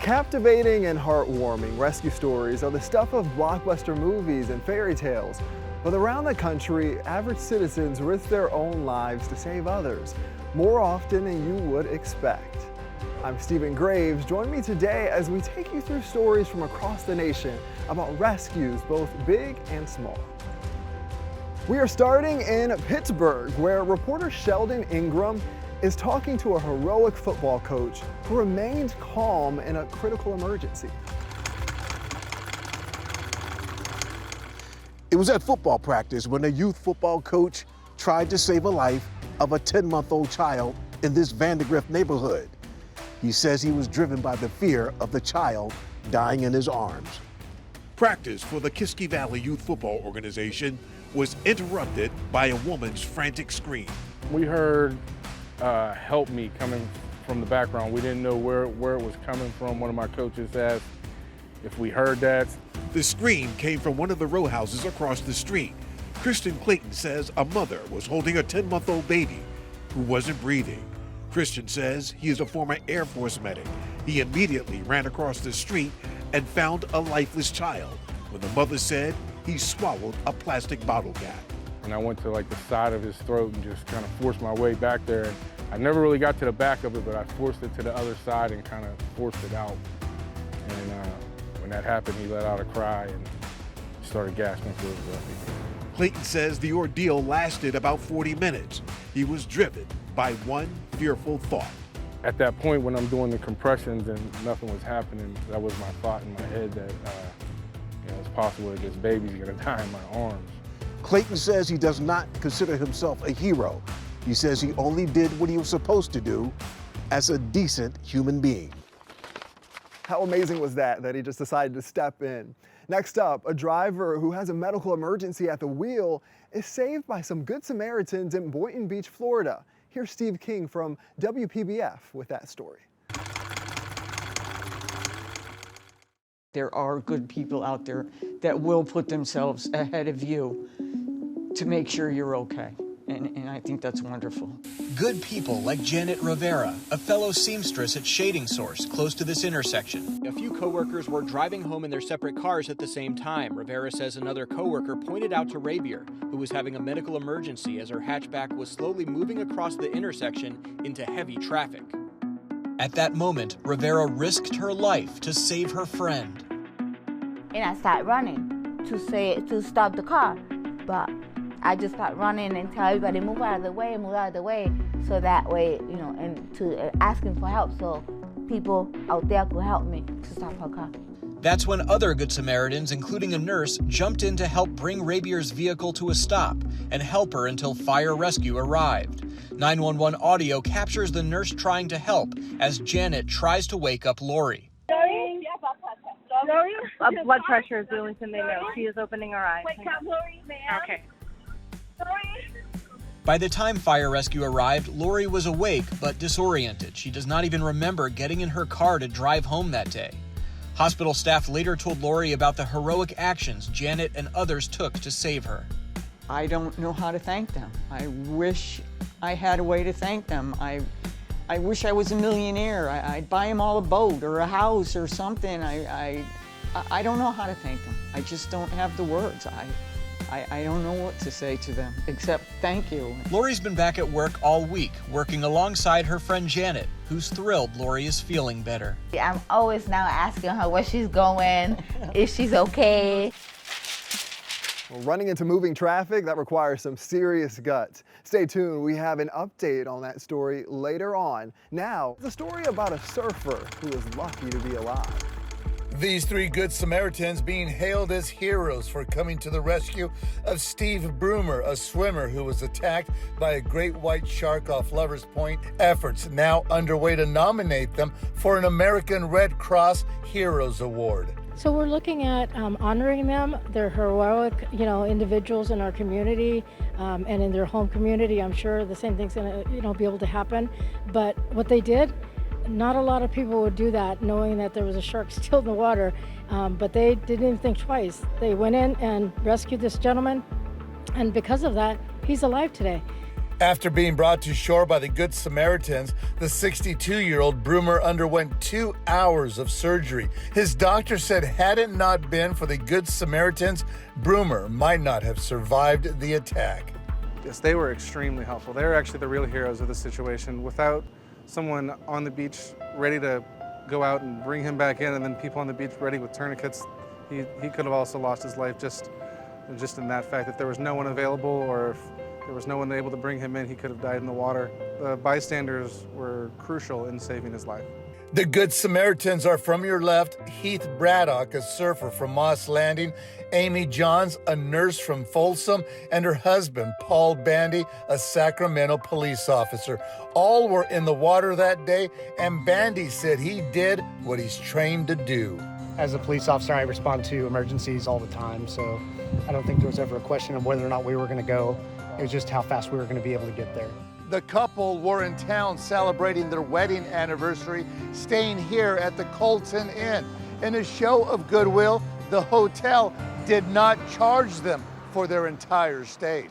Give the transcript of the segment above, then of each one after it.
Captivating and heartwarming rescue stories are the stuff of blockbuster movies and fairy tales. But around the country, average citizens risk their own lives to save others, more often than you would expect. I'm Stephen Graves. Join me today as we take you through stories from across the nation about rescues, both big and small. We are starting in Pittsburgh, where reporter Sheldon Ingram is talking to a heroic football coach who remained calm in a critical emergency. It was at football practice when a youth football coach tried to save a life of a 10-month-old child in this Vandergrift neighborhood. He says he was driven by the fear of the child dying in his arms. Practice for the Kiski Valley Youth Football Organization was interrupted by a woman's frantic scream. We heard help me coming from the background. We didn't know where it was coming from. One of my coaches asked if we heard that. The scream came from one of the row houses across the street. Kristen Clayton says a mother was holding a 10-month-old baby who wasn't breathing. Christian says he is a former Air Force medic. He immediately ran across the street and found a lifeless child when the mother said he swallowed a plastic bottle cap. And I went to the side of his throat and just kind of forced my way back there. And I never really got to the back of it, but I forced it to the other side and kind of forced it out. And when that happened, he let out a cry and started gasping for his breath. Clayton says the ordeal lasted about 40 minutes. He was driven by one fearful thought. At that point, when I'm doing the compressions and nothing was happening, that was my thought in my head that it's possible that this baby's gonna die in my arms. Clayton says he does not consider himself a hero. He says he only did what he was supposed to do as a decent human being. How amazing was that he just decided to step in? Next up, a driver who has a medical emergency at the wheel is saved by some Good Samaritans in Boynton Beach, Florida. Here's Steve King from WPBF with that story. There are good people out there that will put themselves ahead of you to make sure you're okay. And I think that's wonderful. Good people like Janet Rivera, a fellow seamstress at Shading Source, close to this intersection. A few coworkers were driving home in their separate cars at the same time. Rivera says another coworker pointed out to Rabier, who was having a medical emergency as her hatchback was slowly moving across the intersection into heavy traffic. At that moment, Rivera risked her life to save her friend. And I started running to stop the car, but I just started running and tell everybody move out of the way, so that way, and to asking for help so people out there could help me to stop her car. That's when other Good Samaritans, including a nurse, jumped in to help bring Rabier's vehicle to a stop and help her until fire rescue arrived. 911 audio captures the nurse trying to help as Janet tries to wake up Lori. Lori? Blood pressure is the only thing they know. She is opening her eyes. Wake up, Lori, ma'am. Okay. By the time fire rescue arrived, Lori was awake but disoriented. She does not even remember getting in her car to drive home that day. Hospital staff later told Lori about the heroic actions Janet and others took to save her. I don't know how to thank them. I wish I had a way to thank them. I wish I was a millionaire. I'd buy them all a boat or a house or something. I don't know how to thank them. I just don't have the words. I don't know what to say to them, except thank you. Lori's been back at work all week, working alongside her friend Janet, who's thrilled Lori is feeling better. I'm always now asking her where she's going, if she's okay. Well, running into moving traffic, that requires some serious guts. Stay tuned, we have an update on that story later on. Now, the story about a surfer who is lucky to be alive. These three Good Samaritans being hailed as heroes for coming to the rescue of Steve Broomer, a swimmer who was attacked by a great white shark off Lovers Point. Efforts now underway to nominate them for an American Red Cross Heroes Award. So we're looking at honoring them. They're heroic, individuals in our community and in their home community. I'm sure the same thing's gonna, be able to happen. But what they did, not a lot of people would do that, knowing that there was a shark still in the water. But they didn't even think twice. They went in and rescued this gentleman, and because of that, he's alive today. After being brought to shore by the Good Samaritans, the 62-year-old Broomer underwent 2 hours of surgery. His doctor said had it not been for the Good Samaritans, Broomer might not have survived the attack. Yes, they were extremely helpful. They were actually the real heroes of the situation. Without someone on the beach ready to go out and bring him back in, and then people on the beach ready with tourniquets, he could have also lost his life just in that fact. If there was no one available, or if there was no one able to bring him in, he could have died in the water. The bystanders were crucial in saving his life. The Good Samaritans are from your left, Heath Braddock, a surfer from Moss Landing, Amy Johns, a nurse from Folsom, and her husband, Paul Bandy, a Sacramento police officer. All were in the water that day, and Bandy said he did what he's trained to do. As a police officer, I respond to emergencies all the time, so I don't think there was ever a question of whether or not we were going to go. It was just how fast we were going to be able to get there. The couple were in town celebrating their wedding anniversary, staying here at the Colton Inn. In a show of goodwill, the hotel did not charge them for their entire stay.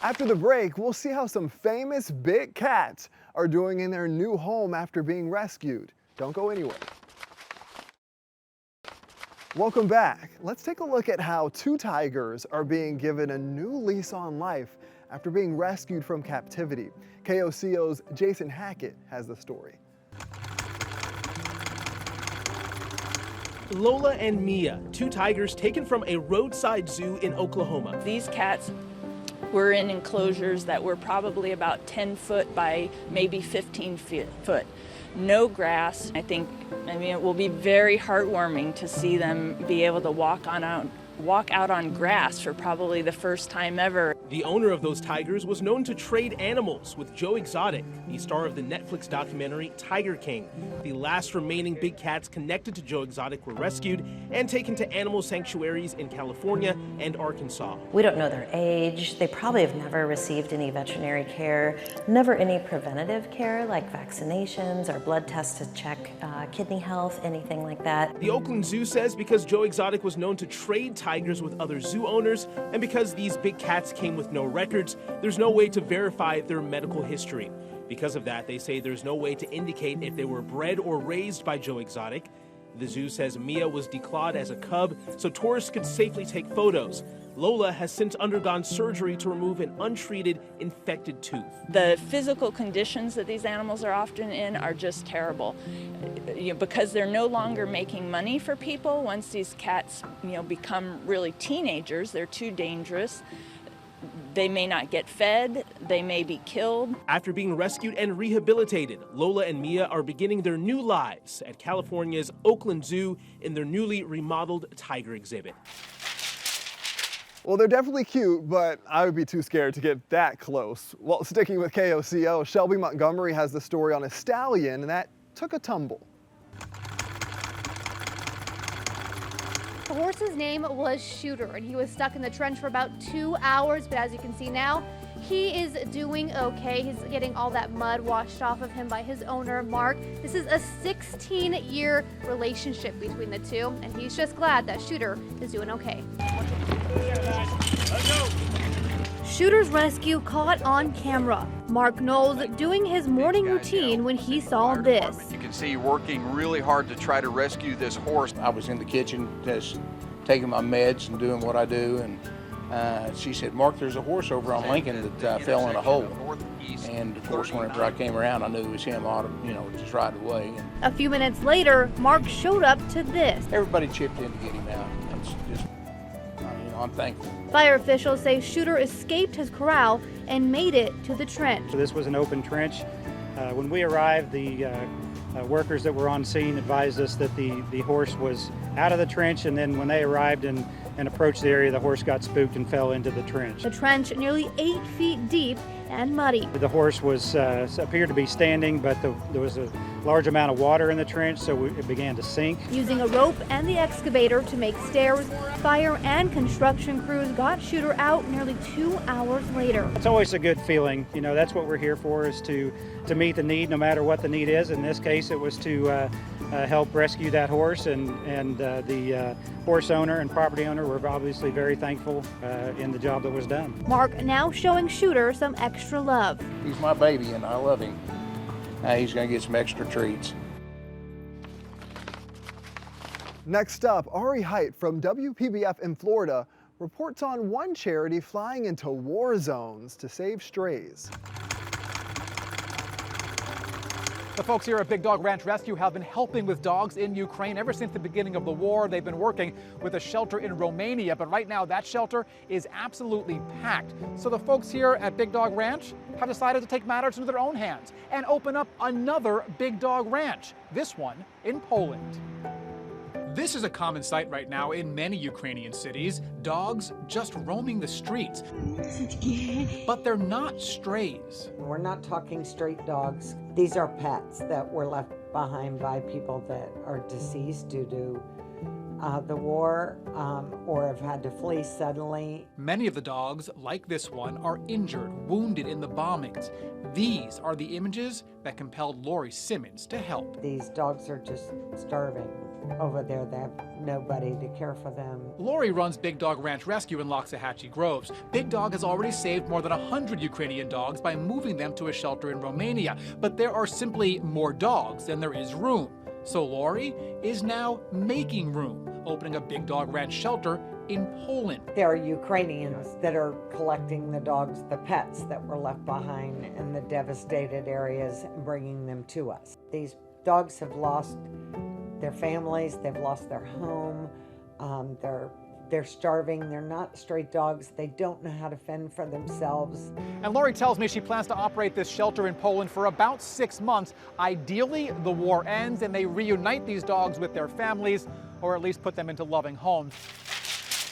After the break, we'll see how some famous big cats are doing in their new home after being rescued. Don't go anywhere. Welcome back. Let's take a look at how 2 tigers are being given a new lease on life after being rescued from captivity. KOCO's Jason Hackett has the story. Lola and Mia, 2 tigers taken from a roadside zoo in Oklahoma. These cats were in enclosures that were probably about 10 foot by maybe 15 foot. No grass. I mean, it will be very heartwarming to see them be able to walk out on grass for probably the first time ever. The owner of those tigers was known to trade animals with Joe Exotic, the star of the Netflix documentary Tiger King. The last remaining big cats connected to Joe Exotic were rescued and taken to animal sanctuaries in California and Arkansas. We don't know their age. They probably have never received any veterinary care, never any preventative care like vaccinations or blood tests to check kidney health, anything like that. The Oakland Zoo says because Joe Exotic was known to trade tigers with other zoo owners, and because these big cats came with no records, there's no way to verify their medical history. Because of that, they say there's no way to indicate if they were bred or raised by Joe Exotic. The zoo says Mia was declawed as a cub, so tourists could safely take photos. Lola has since undergone surgery to remove an untreated, infected tooth. The physical conditions that these animals are often in are just terrible. Because they're no longer making money for people. Once these cats, become really teenagers, they're too dangerous. They may not get fed, they may be killed. After being rescued and rehabilitated, Lola and Mia are beginning their new lives at California's Oakland Zoo in their newly remodeled tiger exhibit. Well, they're definitely cute, but I would be too scared to get that close. Well, sticking with KOCO, Shelby Montgomery has the story on a stallion that took a tumble. The horse's name was Shooter, and he was stuck in the trench for about 2 hours, but as you can see now, he is doing okay. He's getting all that mud washed off of him by his owner, Mark. This is a 16-year relationship between the two, and he's just glad that Shooter is doing okay. Shooter's rescue caught on camera. Mark Knowles doing his morning routine when he saw this. You can see working really hard to try to rescue this horse. I was in the kitchen just taking my meds and doing what I do, and she said, "Mark, there's a horse over on Lincoln that fell in a hole." And of course, whenever I came around, I knew it was him. I ought to, just right away. A few minutes later, Mark showed up to this. Everybody chipped in to get him out. It's just, I'm thankful. Fire officials say Shooter escaped his corral and made it to the trench. So this was an open trench. When we arrived, the workers that were on scene advised us that the horse was out of the trench, and then when they arrived and approached the area, the horse got spooked and fell into the trench. The trench nearly 8 feet deep and muddy. The horse was appeared to be standing, but there was large amount of water in the trench, so it began to sink. Using a rope and the excavator to make stairs, fire and construction crews got Shooter out nearly 2 hours later. It's always a good feeling. You know, that's what we're here for, is to meet the need, no matter what the need is. In this case, it was to help rescue that horse, and the horse owner and property owner were obviously very thankful in the job that was done. Mark now showing Shooter some extra love. He's my baby and I love him. He's going to get some extra treats. Next up, Ari Height from WPBF in Florida reports on one charity flying into war zones to save strays. The folks here at Big Dog Ranch Rescue have been helping with dogs in Ukraine ever since the beginning of the war. They've been working with a shelter in Romania, but right now that shelter is absolutely packed. So the folks here at Big Dog Ranch have decided to take matters into their own hands and open up another Big Dog Ranch, this one in Poland. This is a common sight right now in many Ukrainian cities, dogs just roaming the streets. But they're not strays. We're not talking straight dogs. These are pets that were left behind by people that are deceased due to the war or have had to flee suddenly. Many of the dogs, like this one, are injured, wounded in the bombings. These are the images that compelled Lori Simmons to help. These dogs are just starving over there. They have nobody to care for them. Lori runs Big Dog Ranch Rescue in Loxahatchee Groves. Big Dog has already saved more than 100 Ukrainian dogs by moving them to a shelter in Romania. But there are simply more dogs than there is room. So Lori is now making room, opening a Big Dog Ranch shelter in Poland. There are Ukrainians that are collecting the dogs, the pets that were left behind in the devastated areas, and bringing them to us. These dogs have lost their families, they've lost their home, they're starving, they're not straight dogs, they don't know how to fend for themselves. And Lori tells me she plans to operate this shelter in Poland for about 6 months. Ideally, the war ends and they reunite these dogs with their families, or at least put them into loving homes.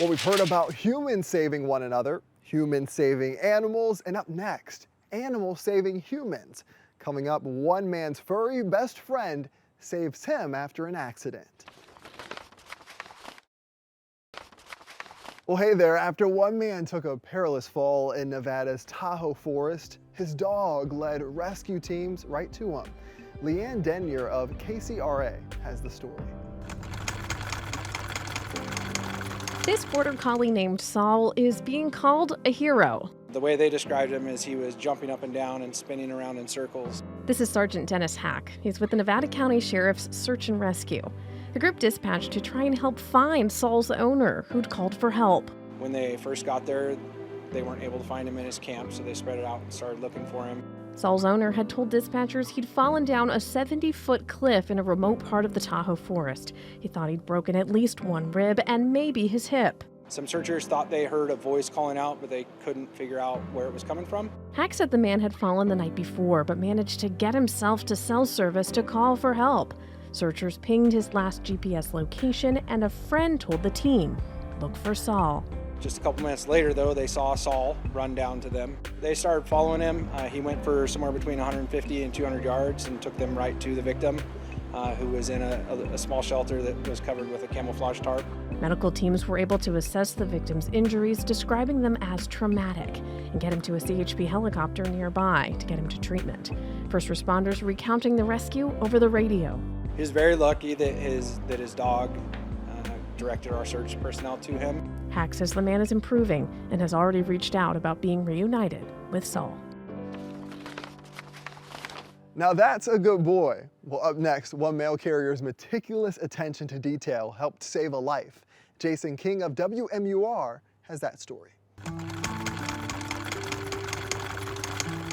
Well, we've heard about humans saving one another, humans saving animals, and up next, animals saving humans. Coming up, one man's furry best friend saves him after an accident. Well, hey there. After one man took a perilous fall in Nevada's Tahoe Forest, his dog led rescue teams right to him. Leanne Denyer of KCRA has the story. This border collie named Saul is being called a hero. The way they described him is he was jumping up and down and spinning around in circles. This is Sergeant Dennis Hack. He's with the Nevada County Sheriff's Search and Rescue. The group dispatched to try and help find Saul's owner, who'd called for help. When they first got there, they weren't able to find him in his camp, so they spread it out and started looking for him. Saul's owner had told dispatchers he'd fallen down a 70-foot cliff in a remote part of the Tahoe Forest. He thought he'd broken at least one rib and maybe his hip. Some searchers thought they heard a voice calling out, but they couldn't figure out where it was coming from. Hack said the man had fallen the night before, but managed to get himself to cell service to call for help. Searchers pinged his last GPS location, and a friend told the team, look for Saul. Just a couple minutes later, though, they saw Saul run down to them. They started following him. He went for somewhere between 150 and 200 yards and took them right to the victim, who was in a small shelter that was covered with a camouflage tarp. Medical teams were able to assess the victim's injuries, describing them as traumatic, and get him to a CHP helicopter nearby to get him to treatment. First responders recounting the rescue over the radio. He was very lucky that his dog directed our search personnel to him. Hack says the man is improving and has already reached out about being reunited with Saul. Now that's a good boy. Well, up next, one mail carrier's meticulous attention to detail helped save a life. Jason King of WMUR has that story.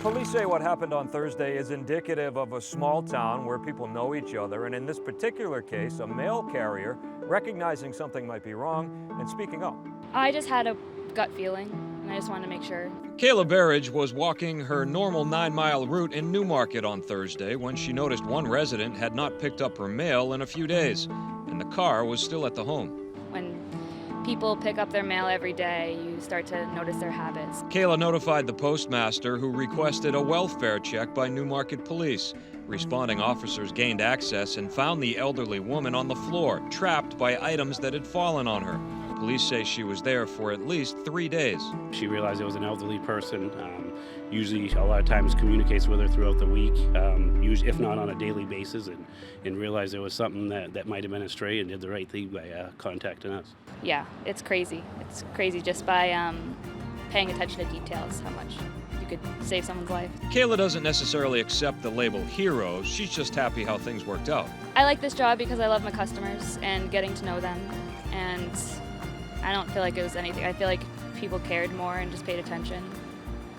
Police say what happened on Thursday is indicative of a small town where people know each other, and in this particular case, a mail carrier recognizing something might be wrong and speaking up. I just had a gut feeling, and I just wanted to make sure. Kayla Berridge was walking her normal 9-mile route in Newmarket on Thursday when she noticed one resident had not picked up her mail in a few days, and the car was still at the home. When people pick up their mail every day, you start to notice their habits. Kayla notified the postmaster, who requested a welfare check by Newmarket police. Responding officers gained access and found the elderly woman on the floor, trapped by items that had fallen on her. Police say she was there for at least 3 days. She realized it was an elderly person. Usually, a lot of times communicates with her throughout the week, usually, if not on a daily basis, and realized there was something that might have been a stray and did the right thing by contacting us. Yeah, it's crazy. It's crazy just by paying attention to details, how much you could save someone's life. Kayla doesn't necessarily accept the label hero. She's just happy how things worked out. I like this job because I love my customers and getting to know them, and I don't feel like it was anything. I feel like people cared more and just paid attention.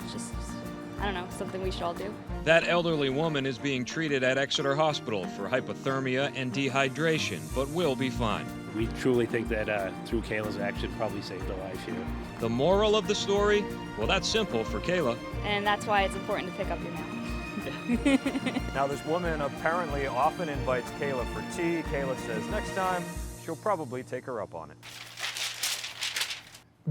It's just, I don't know, something we should all do. That elderly woman is being treated at Exeter Hospital for hypothermia and dehydration, but will be fine. We truly think that through Kayla's action probably saved a life here. The moral of the story? Well, that's simple for Kayla. And that's why it's important to pick up your mail. Now, this woman apparently often invites Kayla for tea. Kayla says next time she'll probably take her up on it.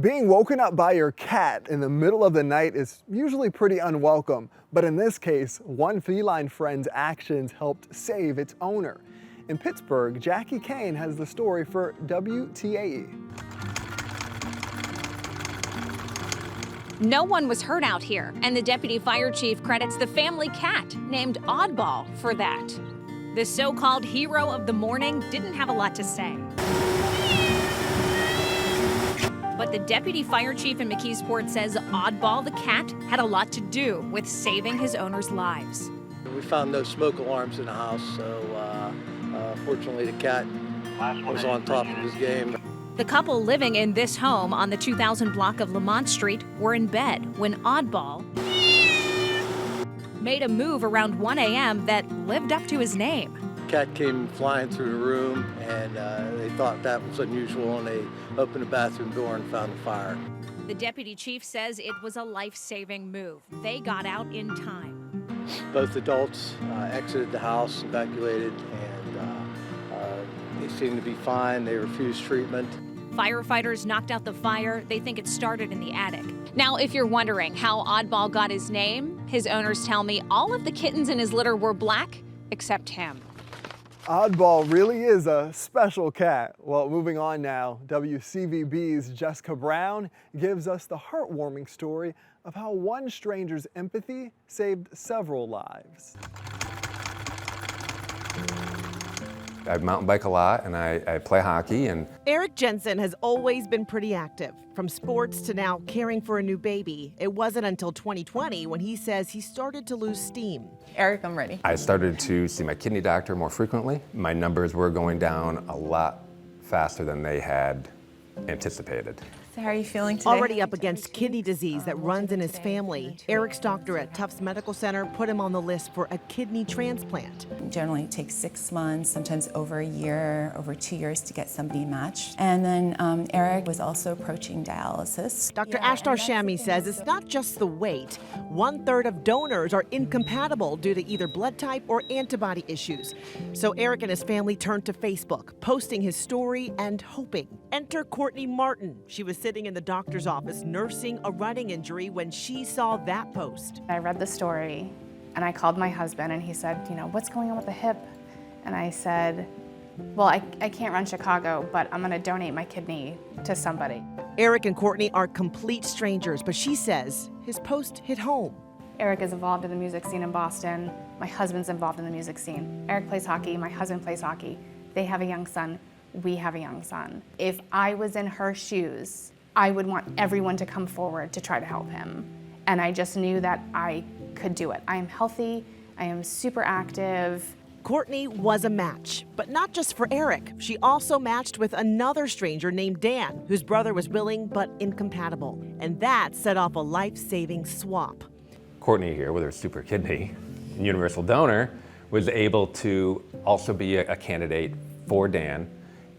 Being woken up by your cat in the middle of the night is usually pretty unwelcome, but in this case, one feline friend's actions helped save its owner. In Pittsburgh, Jackie Kane has the story for WTAE. No one was hurt out here, and the deputy fire chief credits the family cat, named Oddball, for that. The so-called hero of the morning didn't have a lot to say. But the deputy fire chief in McKeesport says Oddball the cat had a lot to do with saving his owners' lives. We found no smoke alarms in the house, so fortunately the cat was on top of his game. The couple living in this home on the 2000 block of Lamont Street were in bed when Oddball made a move around 1 a.m. that lived up to his name. Cat came flying through the room, and they thought that was unusual, and they opened the bathroom door and found the fire. The deputy chief says it was a life-saving move. They got out in time. Both adults exited the house, evacuated, and they seemed to be fine. They refused treatment. Firefighters knocked out the fire. They think it started in the attic. Now, if you're wondering how Oddball got his name, his owners tell me all of the kittens in his litter were black, except him. Oddball really is a special cat. Well, moving on now, WCVB's Jessica Brown gives us the heartwarming story of how one stranger's empathy saved several lives. I mountain bike a lot, and I play hockey. And Eric Jensen has always been pretty active. From sports to now caring for a new baby. It wasn't until 2020 when he says he started to lose steam. Eric, I'm ready. I started to see my kidney doctor more frequently. My numbers were going down a lot faster than they had anticipated. So how are you feeling today? Already up against kidney disease that runs in his family, Eric's doctor at Tufts Medical Center put him on the list for a kidney transplant. Generally it takes 6 months, sometimes over a year, over 2 years to get somebody matched. And then Eric was also approaching dialysis. Dr. Ashtar Shami says it's not just the weight. 1/3 of donors are incompatible due to either blood type or antibody issues. So Eric and his family turned to Facebook, posting his story and hoping. Enter Courtney Martin. She was sitting in the doctor's office nursing a running injury when she saw that post. I read the story and I called my husband and he said, you know, what's going on with the hip? And I said, well, I can't run Chicago, but I'm gonna donate my kidney to somebody. Eric and Courtney are complete strangers, but she says his post hit home. Eric is involved in the music scene in Boston. My husband's involved in the music scene. Eric plays hockey, my husband plays hockey. They have a young son, we have a young son. If I was in her shoes, I would want everyone to come forward to try to help him. And I just knew that I could do it. I am healthy, I am super active. Courtney was a match, but not just for Eric. She also matched with another stranger named Dan, whose brother was willing but incompatible. And that set off a life-saving swap. Courtney here, with her super kidney, universal donor, was able to also be a candidate for Dan,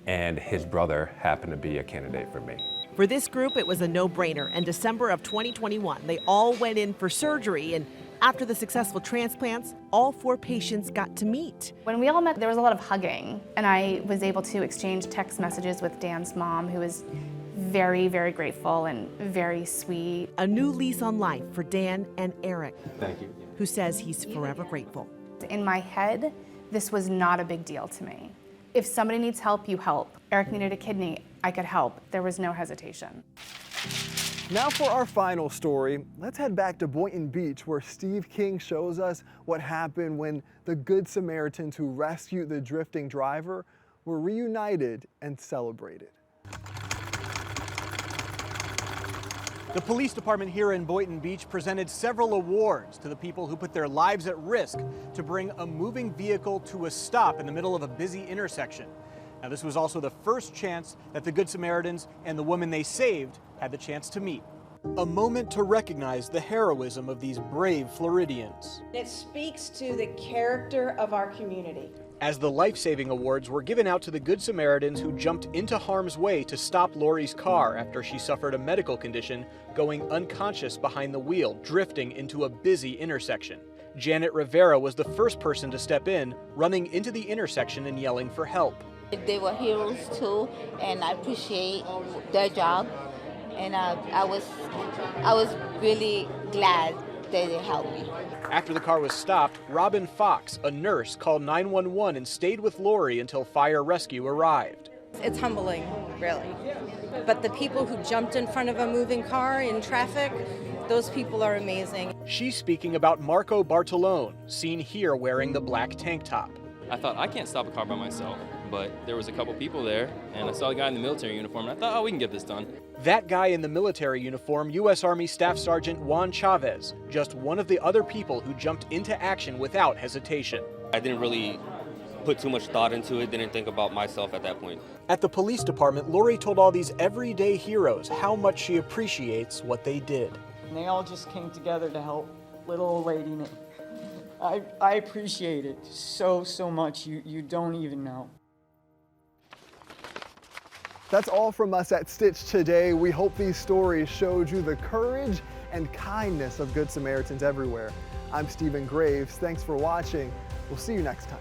and his brother happened to be a candidate for me. For this group, it was a no-brainer. In December of 2021, they all went in for surgery, and after the successful transplants, all 4 patients got to meet. When we all met, there was a lot of hugging, and I was able to exchange text messages with Dan's mom, who was very, very grateful and very sweet. A new lease on life for Dan and Eric. Thank you. Who says he's forever grateful. In my head, this was not a big deal to me. If somebody needs help, you help. Eric needed a kidney, I could help. There was no hesitation. Now for our final story, let's head back to Boynton Beach, where Steve King shows us what happened when the Good Samaritans who rescued the drifting driver were reunited and celebrated. The police department here in Boynton Beach presented several awards to the people who put their lives at risk to bring a moving vehicle to a stop in the middle of a busy intersection. Now, this was also the first chance that the Good Samaritans and the woman they saved had the chance to meet. A moment to recognize the heroism of these brave Floridians. It speaks to the character of our community. As the life-saving awards were given out to the Good Samaritans who jumped into harm's way to stop Lori's car after she suffered a medical condition, going unconscious behind the wheel, drifting into a busy intersection. Janet Rivera was the first person to step in, running into the intersection and yelling for help. They were heroes too, and I appreciate their job. And I was really glad that they helped me. After the car was stopped, Robin Fox, a nurse, called 911 and stayed with Lori until fire rescue arrived. It's humbling, really. But the people who jumped in front of a moving car in traffic, those people are amazing. She's speaking about Marco Bartolone, seen here wearing the black tank top. I thought, I can't stop a car by myself, but there was a couple people there, and I saw a guy in the military uniform, and I thought, oh, we can get this done. That guy in the military uniform, U.S. Army Staff Sergeant Juan Chavez, just one of the other people who jumped into action without hesitation. I didn't really put too much thought into it, didn't think about myself at that point. At the police department, Lori told all these everyday heroes how much she appreciates what they did. And they all just came together to help little old lady. I appreciate it so much, you don't even know. That's all from us at Stitch today. We hope these stories showed you the courage and kindness of Good Samaritans everywhere. I'm Stephen Graves. Thanks for watching. We'll see you next time.